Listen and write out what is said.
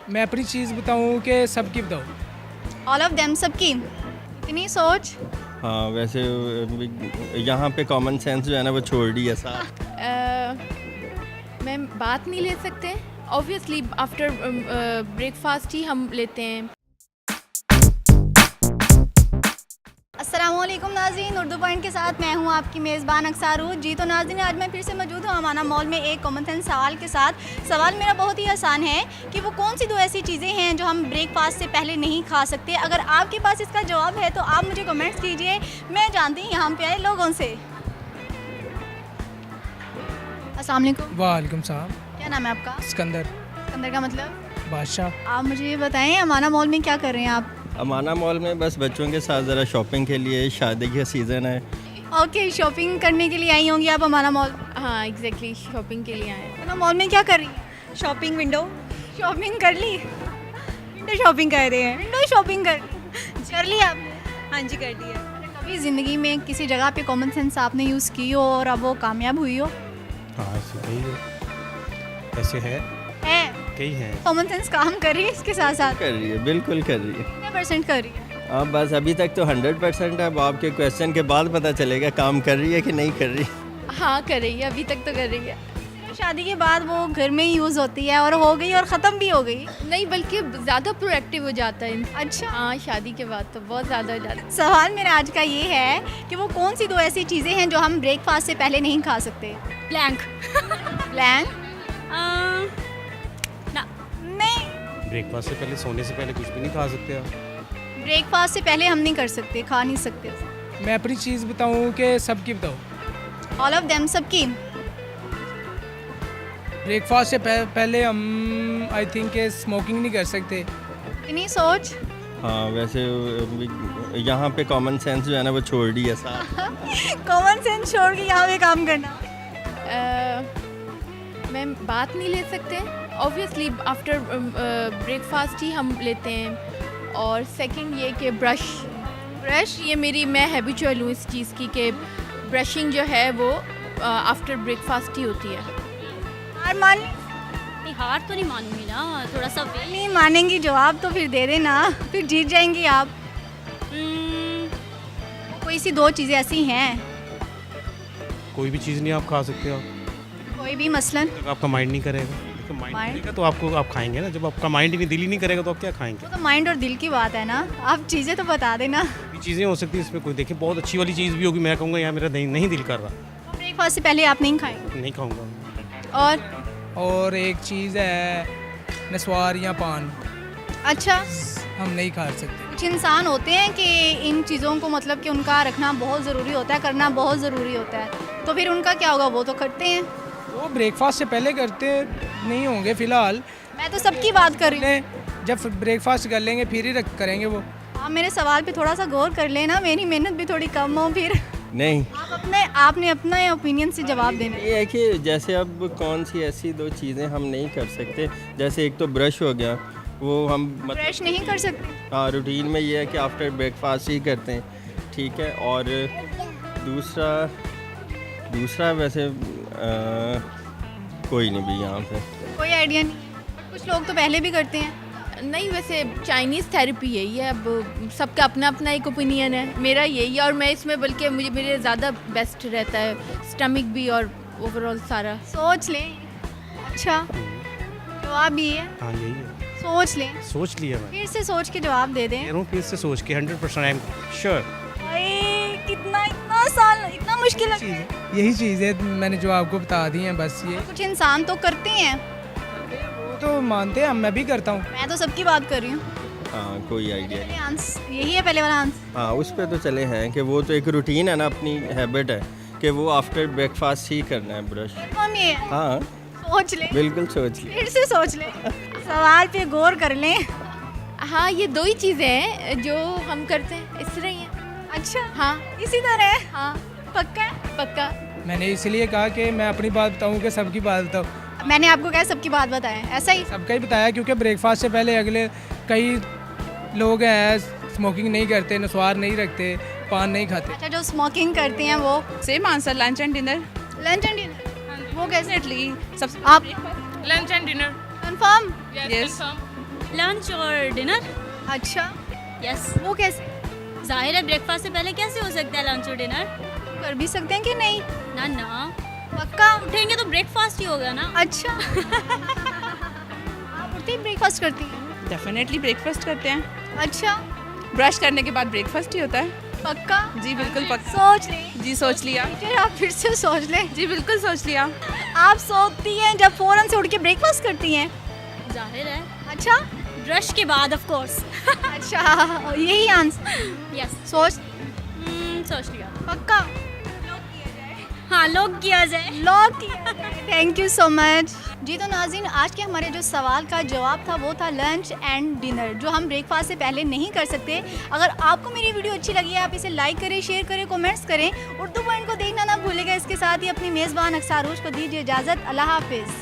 मैं अपनी चीज़ बताऊँ कि सबकी बताऊँ? ऑल ऑफ देम, सबकी इतनी सोच। हाँ वैसे यहाँ पे कॉमन सेंस जो है ना वो छोड़ दिया साथ। मैं बात नहीं ले सकते, ऑब्वियसली आफ्टर ब्रेकफास्ट ही हम लेते हैं। अस्सलामुअलैकुम नाज़रीन, उर्दू पॉइंट के साथ मैं हूं आपकी मेज़बान अक्सारूद जी। तो नाज़रीन, आज मैं फिर से मौजूद हूं अमाना मॉल में एक कॉमन सेंस सवाल के साथ। सवाल मेरा बहुत ही आसान है कि वो कौन सी दो ऐसी चीज़ें हैं जो हम ब्रेकफास्ट से पहले नहीं खा सकते। अगर आपके पास इसका जवाब है तो आप मुझे कमेंट्स कीजिए। मैं जानती हूँ यहाँ पे आए लोगों से। अस्सलाम वालेकुम। वालेकुम सलाम। क्या नाम है आपका? सिकंदर। सिकंदर का मतलब बादशाह। आप मुझे ये बताएं, अमाना मॉल में क्या कर रहे हैं आप? अमाना मॉल में बस बच्चों के साथ ज़रा शॉपिंग के लिए, शादी का सीज़न है। ओके, शॉपिंग करने के लिए आई होंगी आप अमाना मॉल। हाँ एग्जैक्टली, शॉपिंग के लिए आए। अमाना मॉल में क्या कर रही है? Shopping window. शॉपिंग कर ली? विंडो शॉपिंग कर रहे हैं। विंडो शॉपिंग कर ली आपने? हाँ जी, कर दी है। कभी ज़िंदगी में किसी जगह पे कॉमन सेंस आपने यूज़ की हो और अब वो कामयाब हुई हो? हाँ ऐसे कई है, ऐसे है कई हैं। कॉमन सेंस काम कर रही है इसके साथ साथ? कर रही है, बिल्कुल कर रही है। कितने परसेंट कर रही है? अब बस अभी तक तो 100% है। अब आपके क्वेश्चन के बाद पता चलेगा काम कर रही है कि नहीं कर रही। हाँ कर रही है, अभी तक तो कर रही है। शादी के बाद वो घर में ही यूज़ होती है और हो गई और ख़त्म भी हो गई। नहीं बल्कि ज़्यादा प्रोएक्टिव हो जाता है। अच्छा। हाँ शादी के बाद तो बहुत ज़्यादा हो जाता है। सवाल मेरा आज का ये है कि वो कौन सी दो ऐसी चीज़ें हैं जो हम ब्रेकफास्ट से पहले नहीं खा सकते? ब्लैंक। ब्लैंक? ना। नहीं, ब्रेकफास्ट से पहले, सोने से पहले कुछ भी नहीं खा सकते आप। ब्रेकफास्ट से पहले हम नहीं कर सकते, खा नहीं सकते। मैं अपनी चीज़ बताऊँ कि सबकी बताऊँ? ऑल ऑफ देम, सबकी। ब्रेकफास्ट से पहले हम आई थिंक कि स्मोकिंग नहीं कर सकते। इतनी सोच। हाँ वैसे यहाँ पे कॉमन सेंस जो है ना वो छोड़ दिया साथ। कॉमन सेंस छोड़ के यहाँ पे काम करना। मैं बात नहीं ले सकते, ऑब्वियसली आफ्टर ब्रेकफास्ट ही हम लेते हैं। और सेकंड ये कि ब्रश ये मेरी, मैं हैबिचुअल हूँ इस चीज़ की कि ब्रशिंग जो है वो आफ्टर ब्रेकफास्ट ही होती है। हार मान नहीं, हार तो नहीं मानूंगी ना, थोड़ा सा नहीं मानेंगी, जवाब तो फिर दे देना, फिर जीत जाएंगी आप। कोई सी दो चीज़ें ऐसी हैं? कोई भी चीज़ नहीं आप खा सकते हो। कोई भी, मसलन? जब आपका माइंड नहीं करेगा, तो माइंड Mind? करेगा तो आप खाएंगे ना। जब आपका माइंड ही नहीं, दिल ही नहीं करेगा तो आप क्या खाएंगे। वो तो माइंड और दिल की बात है ना, आप चीज़ें तो बता देना। ये चीज़ें हो सकती है इसमें, कोई देखिए बहुत अच्छी वाली चीज़ भी होगी, मैं कहूँगा यार मेरा नहीं दिल कर रहा, ब्रेकफास्ट से पहले आप नहीं खाएंगे? नहीं खाऊंगा। और एक चीज़ है नस्वार या पान, अच्छा, हम नहीं खा सकते। कुछ इंसान होते हैं कि इन चीज़ों को मतलब कि उनका रखना बहुत ज़रूरी होता है, करना बहुत ज़रूरी होता है, तो फिर उनका क्या होगा? वो तो करते हैं। वो ब्रेकफास्ट से पहले करते नहीं होंगे फ़िलहाल। मैं तो सबकी बात कर रही हूँ। जब ब्रेकफास्ट कर लेंगे फिर ही करेंगे वो। आप मेरे सवाल पे थोड़ा सा गौर कर लेना, मेरी मेहनत भी थोड़ी कम हो फिर। नहीं, आपने अपना ओपिनियन से जवाब देना है। ये है कि जैसे अब कौन सी ऐसी दो चीज़ें हम नहीं कर सकते। जैसे एक तो ब्रश हो गया, वो हम ब्रश नहीं कर सकते? हाँ रूटीन में ये है कि आफ्टर ब्रेकफास्ट ही करते हैं, ठीक है। और दूसरा वैसे कोई नहीं भी यहाँ पे। कोई आइडिया नहीं। कुछ लोग तो पहले भी करते हैं। नहीं वैसे चाइनीज़ थेरेपी यही है, अब सबका अपना अपना एक ओपिनियन है, मेरा यही है। और मैं इसमें बल्कि मेरे ज़्यादा बेस्ट रहता है, स्टमक भी और ओवरऑल सारा। सोच लें। अच्छा, जवाब ये है? हाँ यही है, सोच लें। सोच लिया मैं। फिर से सोच के जवाब दे दें। कह रहा हूँ फिर से सोच के 100% आई एम श्योर। भाई कितना, इतना आसान, इतना मुश्किल है। यही चीज़ है, मैंने जो आपको बता दी है बस ये। कुछ इंसान तो करते हैं। वो तो मानते हैं, मैं भी करता हूँ। मैं तो सबकी बात कर रही हूँ। हाँ कोई आइडिया नहीं। पहले आंसर यही है, पहले वाला आंसर। हाँ उस पर तो चले हैं कि वो तो एक रूटीन है ना, अपनी हैबिट है कि वो आफ्टर ब्रेकफास्ट ही करना है ब्रश। हम ये है। हाँ सोच लें। बिल्कुल सोच लिया। फिर से सोच लें, सवाल पे गौर कर लें। हाँ ये दो ही चीज़ें हैं जो हम करते हैं, इस तरह ही हैं। अच्छा, हाँ इसी तरह है। हाँ पक्का है? पक्का। मैंने इसलिए कहा कि मैं अपनी बात बताऊँ कि सबकी बात बताऊँ। मैंने आपको क्या सबकी बात बताया, ऐसा ही? सबका ही बताया, क्योंकि ब्रेकफास्ट से पहले अगले कई लोग हैं स्मोकिंग नहीं करते, नस्वार नहीं रखते, पान नहीं खाते। अच्छा, जो स्मोकिंग करते हैं वो? Same answer, lunch and dinner. Lunch and dinner वो कैसे? सबसे आप lunch and dinner. Confirm? Yes. Lunch और डिनर। अच्छा, यस, वो कैसे? जाहिर है ब्रेकफास्ट से पहले कैसे हो सकता है लंच और डिनर? कर भी सकते हैं कि नहीं? ना ना, पक्का? उठेंगे तो ब्रेकफास्ट ही होगा ना। अच्छा। आप उठते ही ब्रेकफास्ट करती हैं? डेफिनेटली ब्रेकफास्ट करते हैं। अच्छा, ब्रश करने के बाद ब्रेकफास्ट ही होता है। पक्का? जी बिल्कुल पक्का। सोच लें। जी सोच लिया। टीचर आप फिर से सोच लें। जी बिल्कुल सोच लिया। आप सोचती हैं जब फ़ौरन से उठ के ब्रेकफास्ट करती हैं? जाहिर है, अच्छा। ब्रश के बाद ऑफ कोर्स। अच्छा, यही आंसर? यस, सोच। सोच लिया। पक्का? हाँ, लॉक किया जाए। लॉक किया जाए। Thank you so much. जी तो नाज़रीन, आज के हमारे जो सवाल का जवाब था वो था लंच एंड डिनर, जो हम ब्रेकफास्ट से पहले नहीं कर सकते। अगर आपको मेरी वीडियो अच्छी लगी है आप इसे लाइक करें, शेयर करें, कमेंट्स करें। उर्दू पॉइंट को देखना ना भूलिएगा। इसके साथ ही अपनी मेज़बान अक्सारूज को दीजिए इजाज़त। अल्लाह हाफिज़।